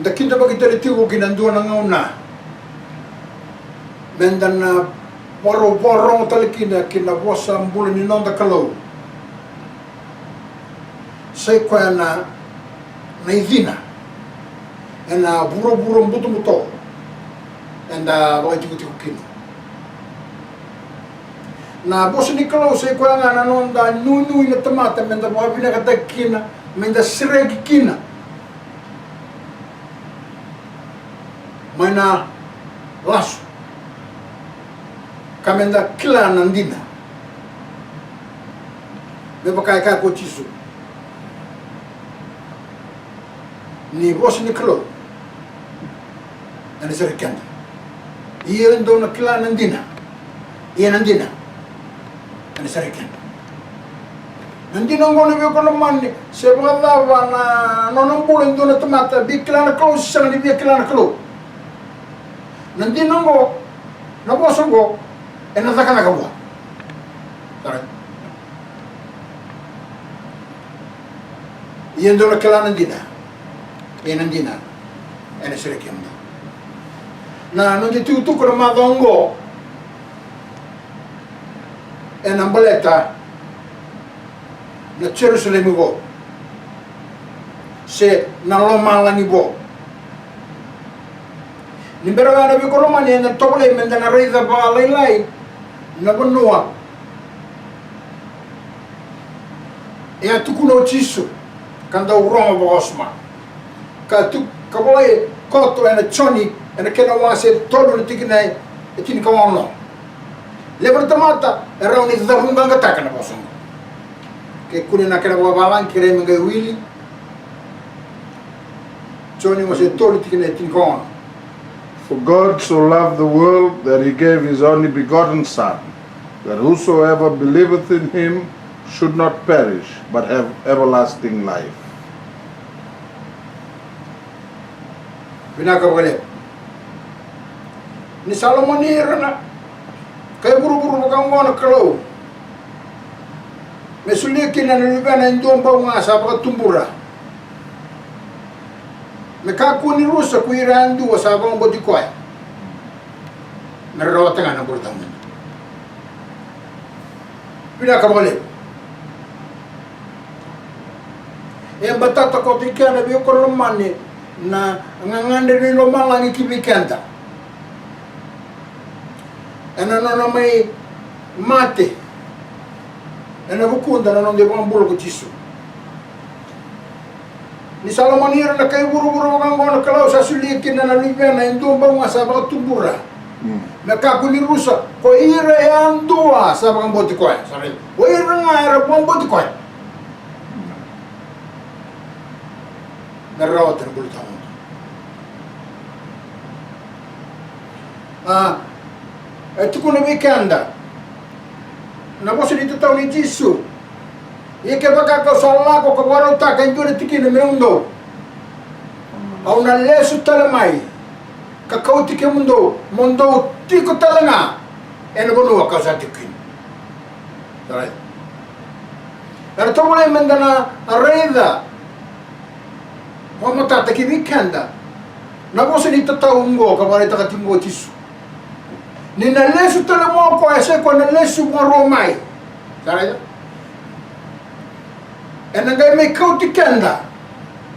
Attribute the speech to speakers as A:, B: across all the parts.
A: Dakinda ba kita litigo kinandua na ngauna. Mendan na waro-warong talikina kinawasa ang bulan ni Nonda Kalau. Say ko na naidina. And buro-buro buto-buto. And wakitigo-tigo kino. Na bosa ni Kalau say ko nga nanonda nunuy na tamata menda wabi na katakina menda siregi kina. May na laso. Kamenda kila nandina. Beba kaya ko chisu. Ni boss ni Kalau. Ani serikanda. Iya ndo na kila nandina. Iya nandina. Ani serikanda. Nandina ngone be ko naman ni sebada na nonong bulan ndo na tamata bikla na Kalau sang ni bikla na Kalau. Nandina ngo na boss ngo nataka nakawa. Saray. Iyan doon na kailangan din na. Iyan ang din na. Ano sila kiyamda. Na nung dituto ko na madonggo, ang baleta na Jerusalem ko. Se nalomalang ibo. Nimbera na ko naman yan, nagtokole, menda na reza ba alaylay, na banua. Iya tukuno chisu, kanda urong ba osma. Ka tu kaboy koto na choni, na kena wase todo na tikinay, itin kawono. Lebar tamata, era ni zahunga ngata kana bosong. Ke kunin na kena wabalan kire mga wili. Choni mo se todo tikinay itin kawono.
B: For God so loved the world that he gave his only begotten Son, that whosoever believeth in him should not perish, but have everlasting life.
A: Binakawale. Ni Solomon ni na kay buru-buru kang mo Kalau. Mesulikin na nilibana indong pa nga sa pagtumbura. Nakakuni rusa kuirandu wasabang bodikoy. Narota nga ng burtang mo. Pinakabali. Yang batata ko tika na biyo ko naman na nganganda ni lomang lang ikibikanta. Ano na may mate. Ano bukunda na nung di ko ang bulo ko chiso. Ni Solomon ira na kay buru-buru kang mo Kalau sa sulikin na nalibyan na indong ba nga sa mga tumbura. Nakakuni rusa ko ira yan dua sa mga boti ko. Sorry. O ira nga ira pong boti ko. Narawat na bulutang mo. Ito ko na wikenda. Nabosa dito tao ni Jisu. Ike baka kau salah ko kawaro ta kan jure tiki na mundo. Au na lesu talamai. Kakau tiki mundo tiko talanga. Eno bono ka sa tiki. Sarai. Pero to mole mendana areda. Mo mata taki wikenda. Na bosa ni tata ungo kawaro ta katimbo tisu. Ni na lesu talamo ko ese ko na lesu mo romai. Sarai. En nangay may kautikenda.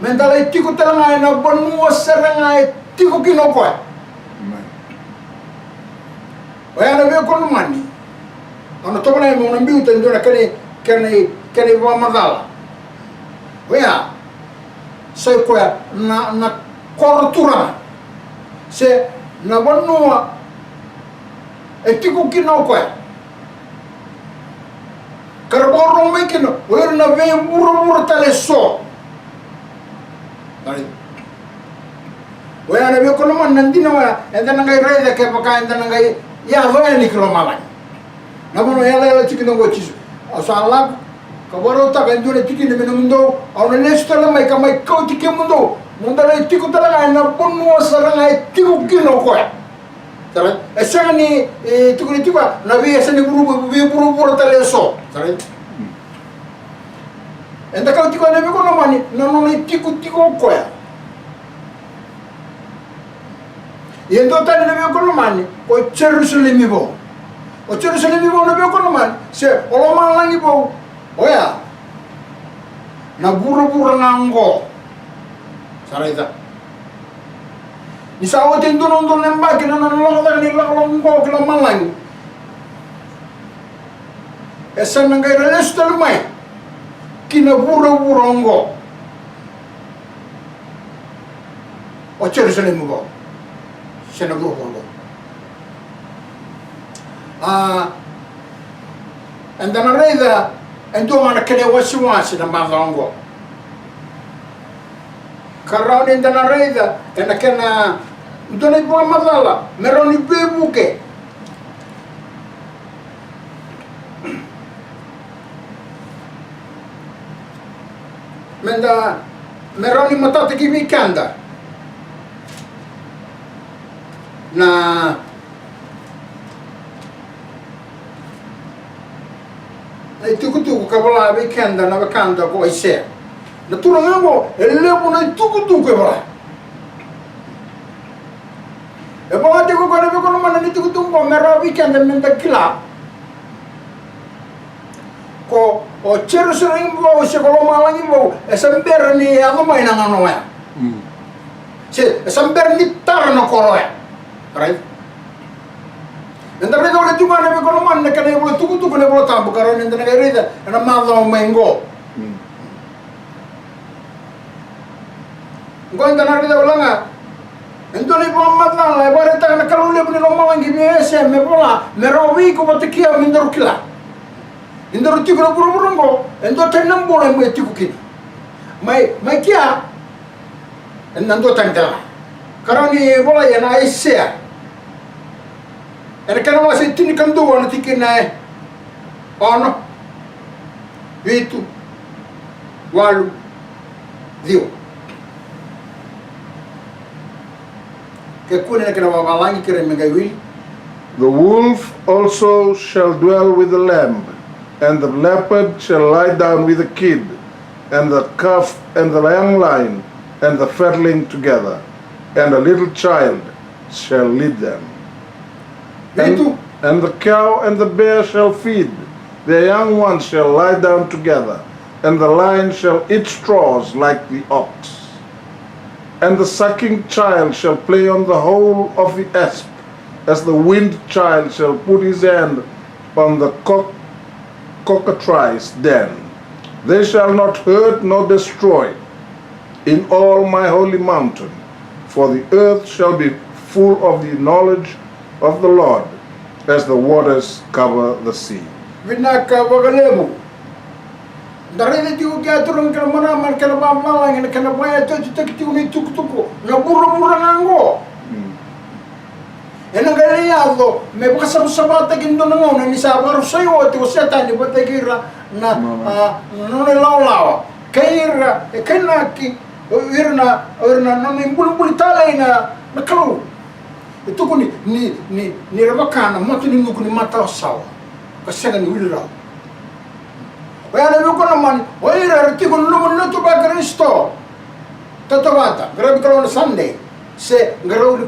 A: Mendalay tiko talangay na banua sarangay tiko kinokoy. Waya na biyo ko naman ni. Ano to na mo nambiu tendo na kani wamadala. Waya say ko na kortura. Se na banua tiko kinokoy. Karborong may kino, wala na may muro-muro taleso. Wala na may ko naman, nandina wala, enda na ngay reda kaya paka enda na ngay yazo ya ni kilomalan. Namono yala chikin ngo chisu. Asala kabaro ta kan jure chikin na mundo, au na lesto la may kamay ko chikin mundo. Mundo na tiko talaga na ponmo saranga tiko kino ko. Sabe? Esa ni tukuni tiba na vi esa ni buru taleso. Sabe? Enda kau tiko na ko naman ni no tiko ko ya. Yen do tani na be ko mani o Jerusalem bo. O Jerusalem bo na be ko mani se o malangi bo. Oya. Na buru-buru nango. Sarita. Ni sa o tin donon don nemba kina na lo ni lo kila malangi. Esa nangay reles talmay. Kina buru-buru ngo. O Jerusalem bo. Senagro ko. And then areda endo mana kene wasi na mazango. Karao ni ndana areda ena kena ndona ipo mazala meroni bebuke. Menda meroni matata kimi kanda. Na tuku kabala be kanda na bakanda ko ise na turanga mo elebo na tuku bala e ba te ko kana be ko man ni tuku ko mera be kanda menda kila ko o Jerusalem bo se ko malangi bo e samber ni amo mai na ngano ya se samber ni tar no ko ya right. Nanda reda tuku na be kono man na kana bo tuku na bo tambo karon nanda na reda na malo mengo. Ngonda na reda ulanga. Ento ni bo matla la bare ta na kalule bu no malangi me ese me bola me rovi ko botikia mindoro kila. Indoro tuku na buru ngo endo tanam bola me tuku kini. Mai kia nando tangdala. Karon ni bola ya na ese. Era kana wasi tini kandu wana tikina ono itu walu dio ke kuna kana malangi kere megawili.
B: The wolf also shall dwell with the lamb, and the leopard shall lie down with the kid, and the calf and the young lion and the fatling together, and a little child shall lead them. And the cow and the bear shall feed, their young ones shall lie down together, and the lion shall eat straws like the ox. And the sucking child shall play on the hole of the asp, as the weaned child shall put his hand on the cockatrice den. They shall not hurt nor destroy in all my holy mountain, for the earth shall be full of the knowledge of the Lord, as the waters cover the sea.
A: Vinaka bagalemu. Darene tiu kya turun kana mana man kana bamalang ina kana baya tiu ni tuku na buru nango. Ena gale yalo me baka sabata kindo nango na ni sabaru sayo tiu setani bategira na no ne lawa. Kaira kanaki irna no ne bulu tala ina na kalu. Itu ko ni rabakana matu ni ngukuni mata sawa kasanga ni wilira waya na ko naman waya rati ko lumun na to ba Kristo tatawata grabe ka na Sunday se grabe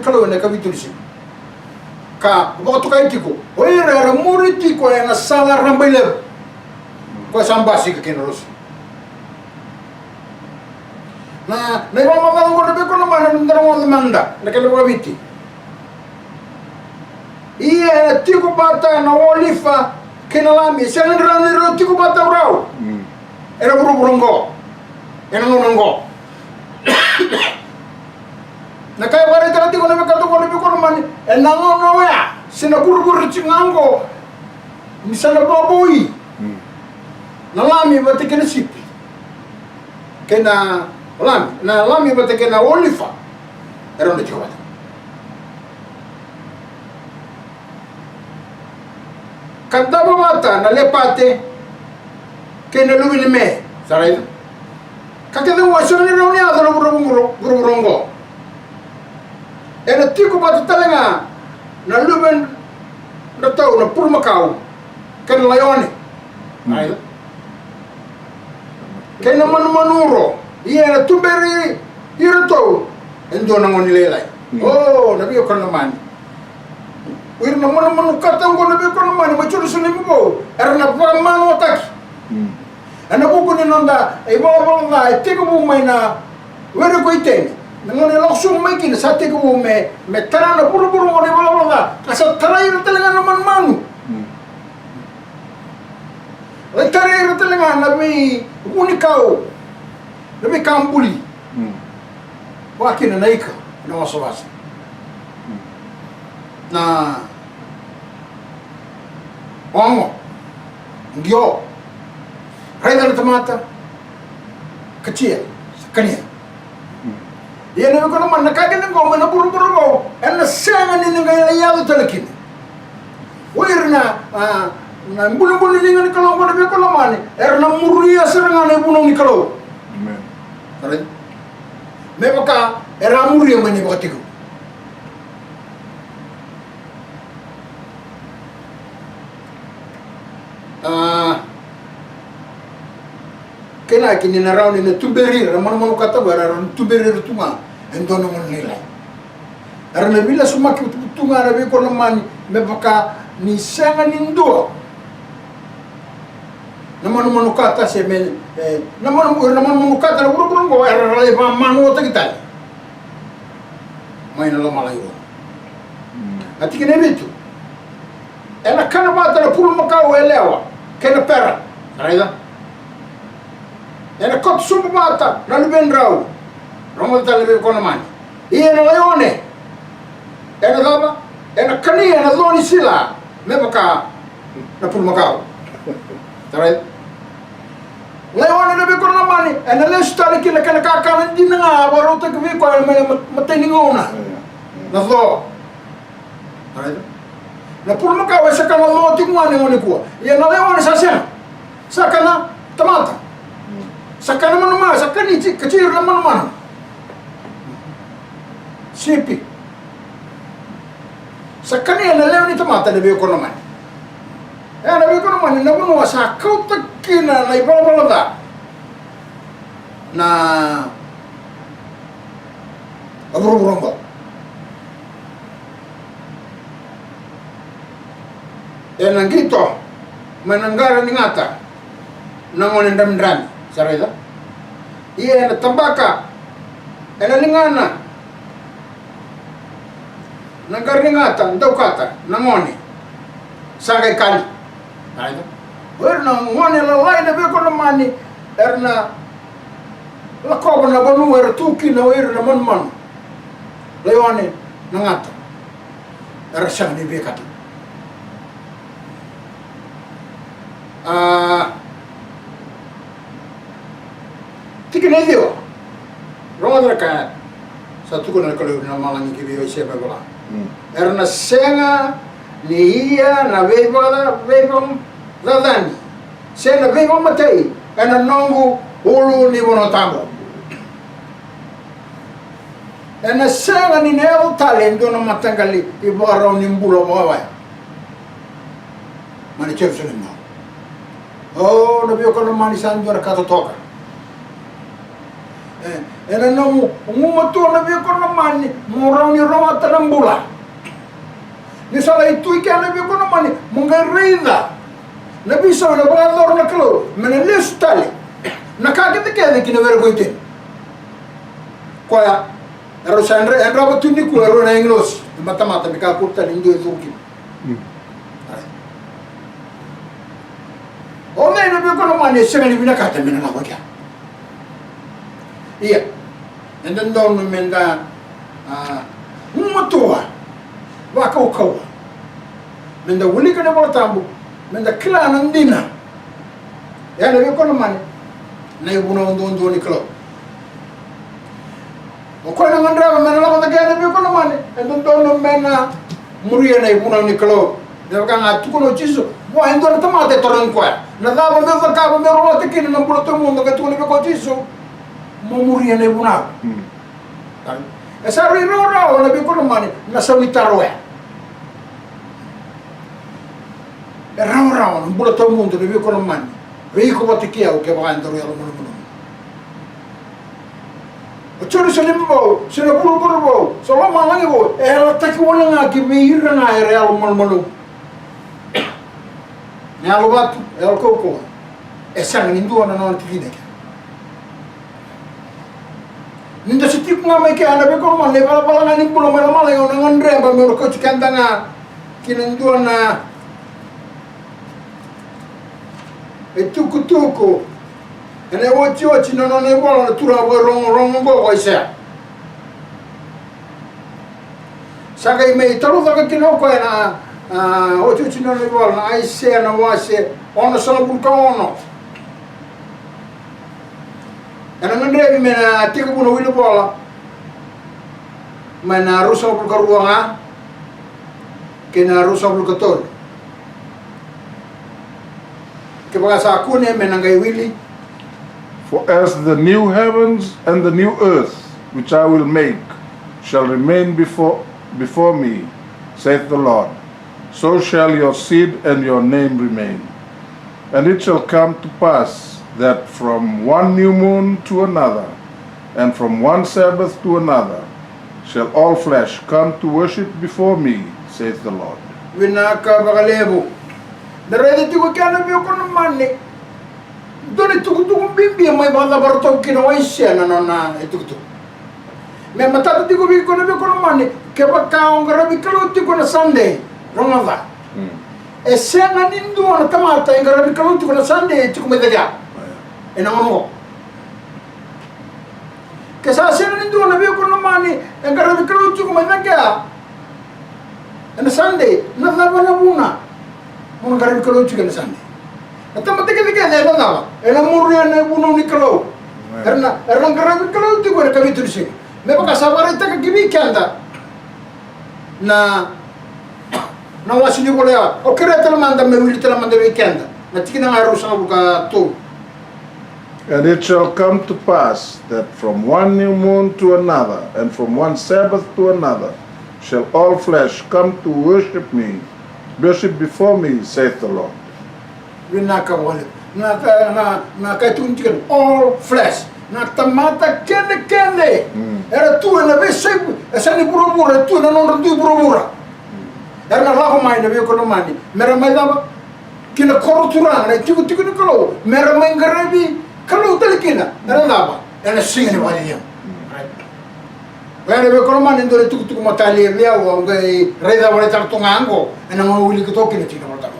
A: ka na kabitulsi ka boto kay tiko waya ra muriti ko na sala rambile ko sambasi ka kinoros na ibang mga ko na ko naman ndaro manda nakalawabiti. Iya tiku bata na olifa kinalami sana nirano tiku bata urao era buru-burunggo era ngununggo na kaya bare tara tiku na bekato ko naman nangono ya sina buru-buru chingango misala baboy nalami bata kina sipi kina lami bata kina olifa era no tiku bata. Kanta bata na lepate ke na lumini me saray kakete waso ni rauni adoro buru-burunggo ena tiku bata talaga na lumen na tao na purmakaw ken layone ay ken manuro iya na tumberi iro to endo na ngonilelay Oh, nabi ko naman. Wir naman manukatan ko nabi ko naman, machuri sulim ko. Na pa mano tak. Ana ko kunin nanda, ay mo na tiko mo may na wero ko iten. Nangon elok sum may kin sa tiko mo me tara na puro mo ni wala. Asa tara ira talaga naman manu. Ay tara ira talaga nabi unikao. Nabi kambuli. Wakin na ika na wasawasa. Na ongo ngyo raida na tamata kecil sakanya ya na ko naman nakagaling ko man buru-buru ko en senga ni nga yado talakin wala na bulu-bulu ni nga kalau ko na ko naman na muriya seranga na buno ni kalau amen tara me baka muriya man ni bakatigo kena kini narau ni tuberir ramon kata bara tuberir tunga endono mon nilai arna bila suma tunga rabi ko naman me baka ni sanga nindo namon kata se me namon kata buru go era le manu ta kita mai na lo malayo ati kene bitu ela kana bata pulu makau elewa kena pera raida ena kot sumbu bata na luben rau romo talebe kono mani ia na leone ena daba ena kania na loni sila me baka na pulu makau tarai leone na be kono mani ena le stari kila kana kakana dinanga barota ke ko mateni ngona na do tarai na pulu makau esa kana lo tingwane ngone ko ia na leone sasa sakana tamata sakana mana sakani kecil mana sipi sakani na leo ni tamata na biyo ko naman na biyo ko naman na buno sa kautakina na ibala na aburo nangito mananggara ni ngata nangon ndam sarayda iya na tambaka ena lingana nanggarningata ndaw kata nangoni sagay kali sarayda wer na ngoni lalay na be ko namani erna lakob na banu wer tuki na wer na man layone nangata era sang ni be kata tikene dio rodra ka satu ko na kalau na malangi ki biyo siya bala erna senga ni ia na vebala vebom dadani sena vebom matei ena nongu ulu ni wono tambo ena senga ni neo talento no matangali ibaro ni mbulo mawa mani Jerusalem oh na biyo ko na mani sanjora ka toka ena namu ngumato na biyo ko naman muraw ni rawa tanambula ni sala itu ikan na biyo ko naman mungay reida na biso na bangalor na kalo menelis tali nakakita kaya kinawera ko itin kaya ero sandre enra batuni ko ero na inglos mata-mata mikakurta nindo iturki o na biyo ko naman senga ni binakata menalawa kya iya and then doon menda mutua wakaw menda wuli ka na mga tambo menda kila ng dina yan nabi ko naman na ibunaw doon ni klo o ko na ngandra mena lang na kaya nabi ko naman and then doon mena muriya na ibunaw ni klo nabi ka nga tukuno chiso wa endo na tamate toron ko na daba na zakaba meron na tikin ng buloto mo nagatukuno nabi ko chiso mumuriya na ibunag. Sa rin-raw, nabi ko naman, nasa witaro raw-raw, ang bulat ang mundo, nabi ko naman, rin ko matikiyaw, kaya baka ang daroy alam mo naman. Jerusalem bo, sino puro bo, so lo malangi bo, ela taki wala nga ki meira nga real malu. Ne alo batu, el koko. Sang nindu ana non tikine. Ninda sitik nga mai ke ana be ko man le bala nga ning pulo mala mala nga ngandre ba me ko tikanda nga kinandu ana tuku. Ene ochi no ne bola na tura bo rong bo isa. Saga me talo daga kino ko na ochi no ne bola na ai se na wase ono sala bulka ono. Ena ngandre me na tika buno wilo bola. Mana rusa bulka ruanga. Kena rusa bulka tol. Ke baga sa kune me nangai wili.
B: For as the new heavens and the new earth, which I will make, shall remain before me, saith the Lord, so shall your seed and your name remain. And it shall come to pass that from one new moon to another, and from one Sabbath to another, shall all flesh come to worship before me, saith the Lord.
A: Winaka bagalebo. Darede tigo kana biyo kono manne. Dore tuku bimbi mai bala barto kino waisya na tuku. Me matata tigo bi kono manne ke baka ngarabi kalo tigo na Sunday Ramadan. Esena nindu na tamata ngarabi kalo tigo na Sunday tigo medaga. Ena mo. Ke sa sena nindu na bi kono manne ngarabi kalo tigo medaga. Ena Sunday na buna. Mo ngarabi kalo tigo na Sunday. Ata matike na ba? Ela murya na buno ni kalo. Erna ngarabi kalo tigo na kami turisi. Me baka sabara ita ka gibi kanda. Na wasi ni boleh. O kira telamanda me wili telamanda weekend. Na tiki na ngaru sa buka tu.
B: And it shall come to pass that from one new moon to another, and from one Sabbath to another, shall all flesh come to worship before me, saith the Lord.
A: Winaka wale. Na kaituntikan all flesh. Na tamata kende. Era tu na bese esa ni burubura tu na non tu burubura. Era na laho mai na be ko mani. Mera mai daba kina korutura na tiku ni kalo. Mera mai ngarabi kalo talikina. Era daba. Era singa ni wali yam. Wena be ko mani ndore tuku matali lea wa ngai reda wale tartungango. Ena ngawili ko kina tina mata.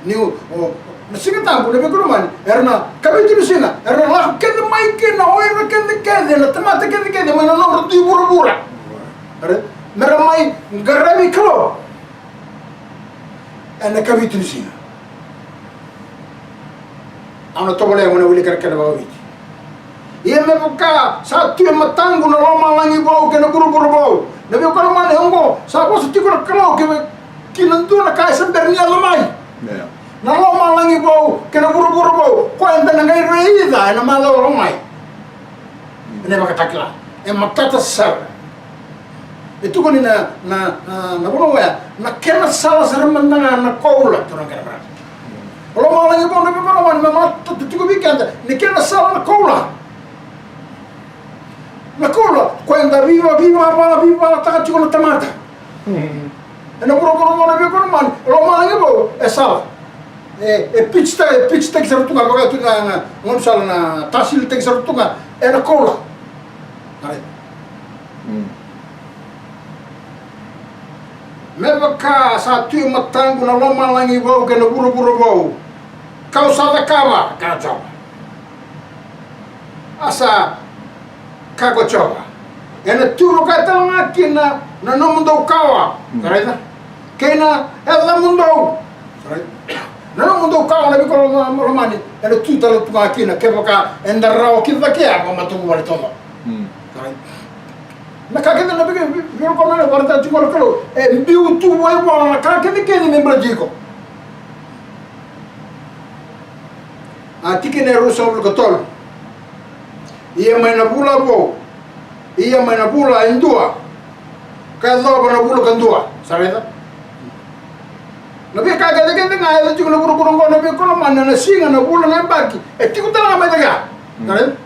A: Niu singa tampo na be ko mani. Era na kabitu singa. Era la kende mai kina oira kende na tamata kende mai na non tu burubura. Mera mai ngarabi kalo. Ana kabitu singa. Ana tobole ngona wili karkana bawiti. Ia me buka satu yang matangu na loma langi bau kena buru-buru bau. Nabi ko man hongo sa ko siti ko kalo ke kinantu na kai sambernia lamai. Na loma langi bau kena buru-buru bau. Ko enda na ngai reida na malo lamai. Ene makatakla. E matata sar. Itu ko ni na bono ya na kena sala sar mandanga na koula turang kena bra. Loma langi bau nabi ko man mamata tiko bikanda ni kena sala na koula. Na kola, kwenda viva taka chiko na tamata. Ena buro na beko man, lo mangi bo esala. Pitch tag sarutunga baga tu na ngon sala na tasil tag sarutunga ena kola. Nare. Mebaka sa tu matangu na lo mangi bo ke na buro bo. Kau sa kawa ka job. Asa kako choba. Ena turu ka talanga kina na no mundo kawa. Karena kena ela mundo. Na no mundo kawa na biko romani. Ena tu talo tunga kina keboka enda rao kiva kia ko matungu wali tomo. Na kakenda na biko biko ko na barata chiko kalo. Mbiu tu wai bona na kakenda keni membra jiko. Atike ne rusa ul kotol. Ia mai na bula bo. Ia mai na bula indua. Ka lo na bula kandua. Sabeta? Nabi ka ga de nga ida tu na bulu ko na be ko man na singa na bula na baki. E ti ko tala mai daga. Karen?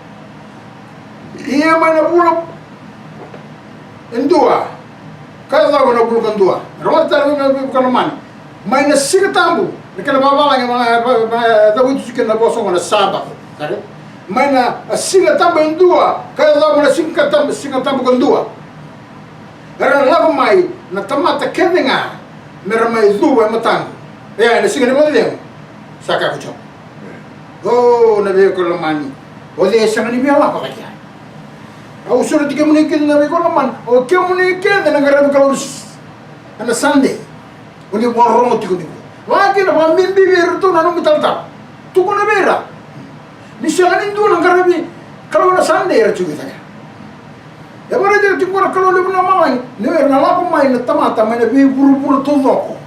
A: Ia mai mai na bula endua kaya tahu na bulu kan dua rawat tahu na bukan man mai na siga tambu nekala baba nga mga da witu sikin na boso na saba kare mai na siga tambu endua kaya tahu na siga tambu kan dua era lava mai na tamata kedenga mera mai dua matang ya na siga ni modem saka kucho oh na be ko lamani ode sanga ni biala pa kaya au sura tiga munike na be ko laman o ke munike na ngara ko ana sande oni borro tigo ni wagi na mambin bibir tu na nung talta tu ko na bera ni sanga ni ndu na ngara bi kalau na sande era chugi ta ya bara je tigo na kalau le na mai ne na la ko mai na tamata mai na bi buru tu doko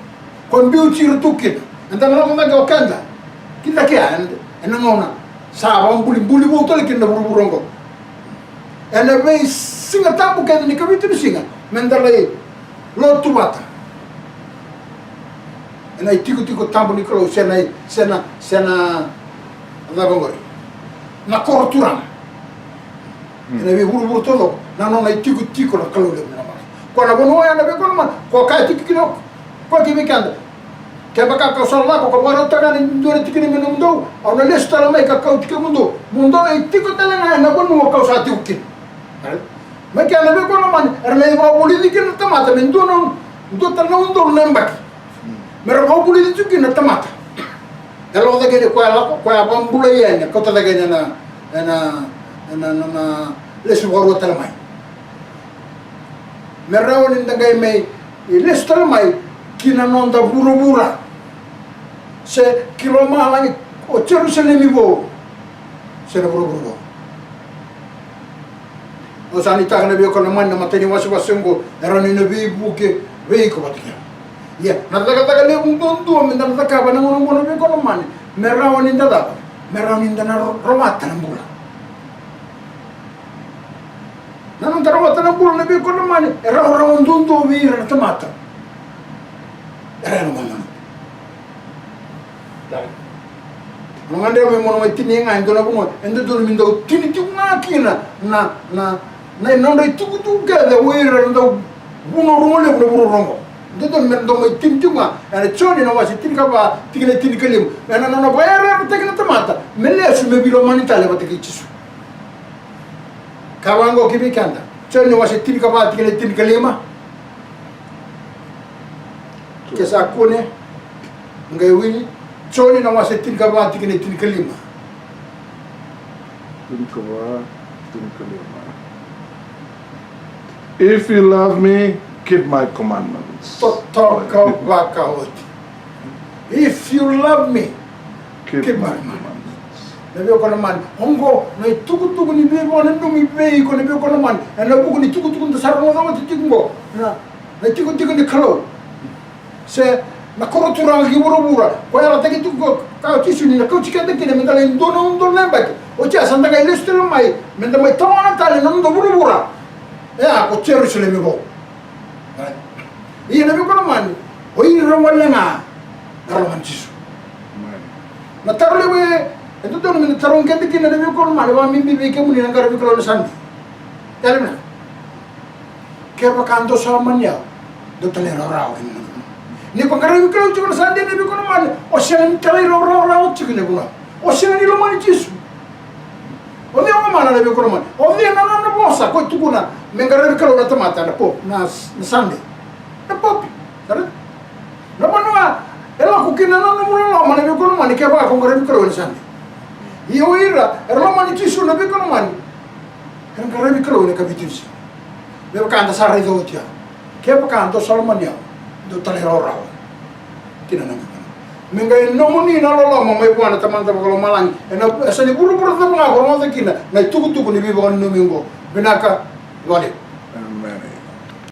A: kon biu chiru tukit anda na ko ga okanda kita ke ena ngona sa ba buli bo to le kinda buru rongo ena be singa tapu ke ni kabitu ni singa mendale lo tubata ena tiku tapu ni kro sena anda bangori na korturan ena be buru todo na no na tiku na kalo le na mai ko na bono ya na be ko na ko ka tiku kino ko ki be kanda ke baka ka sala ko baro taga ni dore tikini menundo au na lesta la mai ka ka tiki mundo e tiko tala na ko no ka sa tiki ma ke na be ko na man erle ba buli dikin tamata men dono do ta no ndo nembak mer ba buli dikin na tamata elo da ke ko ala ko ya bambule yen ko ta da ke na lesu waro tala mai mer rawon ndangay mai lesta la mai kina nonda buru-bura se kilo mahalangi o Jerusalem ibo se na buru-buru o sanita kana biyo kana man na mateni wasi-wasungo erani na bibuke veiko batika ya nataka le untontu o minda nataka ba nangono ngono biyo kana man merawan inda dapa merawan inda na romata na bula nanong tarawata na bula na biyo kana man erawan tuntu o biyo na tamata era no mama nangande me mono mai tini nga ndo na bumo ndo do mindo tini tu nga kina na ndo tu ga de wera ndo buno rumole buno rongo ndo ndo mai tini tu nga ana choni no wasi tini ka ba tini kalim ana no ba era tekna tamata melle su me bilo mani tale ba tekichisu kawango kibikanda choni wasi tini ka ba tini kalima kesa kone ngai wini choni na wase tin ka ba tin kalima
B: if you love me keep my commandments
A: if you love me
B: keep my commandments
A: nabi ko man ongo na tuku ni be wona ndumi be ko nabi ko man na buku ni tuku nda sarno na mati tingo na tuku ni khalo se na korotura ki buru-bura ko ala tagi tu ko ka tisu ni ko tikende kine mendala ndono lembak o tia sanda ga lestelo mai menda mai tona tale no ndo buru-bura ya ko Jerusalem go ina bi ko man o ira wala na rawan tisu na tarle we ento to no taron kende kine bi ko man wa mimbi be ke muni ngara bi ko no sandi dalena ke ba kanto sa manya do tale rawo ni ko ngara ko ci ko sande ne bi ko man o sen tale rawo ci ne buna o sen ni lo mani cisu o ne o mana ne bi ko man o ne na bossa ko tukuna me ngara ko na tamata na po na sande na pop sare no manwa ela ko kina no mo lo mana bi ko man ke ba ko ngara ko na sande io ira lo mani cisu na bi ko man kan ngara bi ko ne kabitisi me ka anda sare do tia ke ba ka ando solomania do tale rora tina na menga no moni na lo mo mai buana tamanta ko malang ena sani buru ta nga ko mo kina na tuku ni bi bon no mingo benaka wale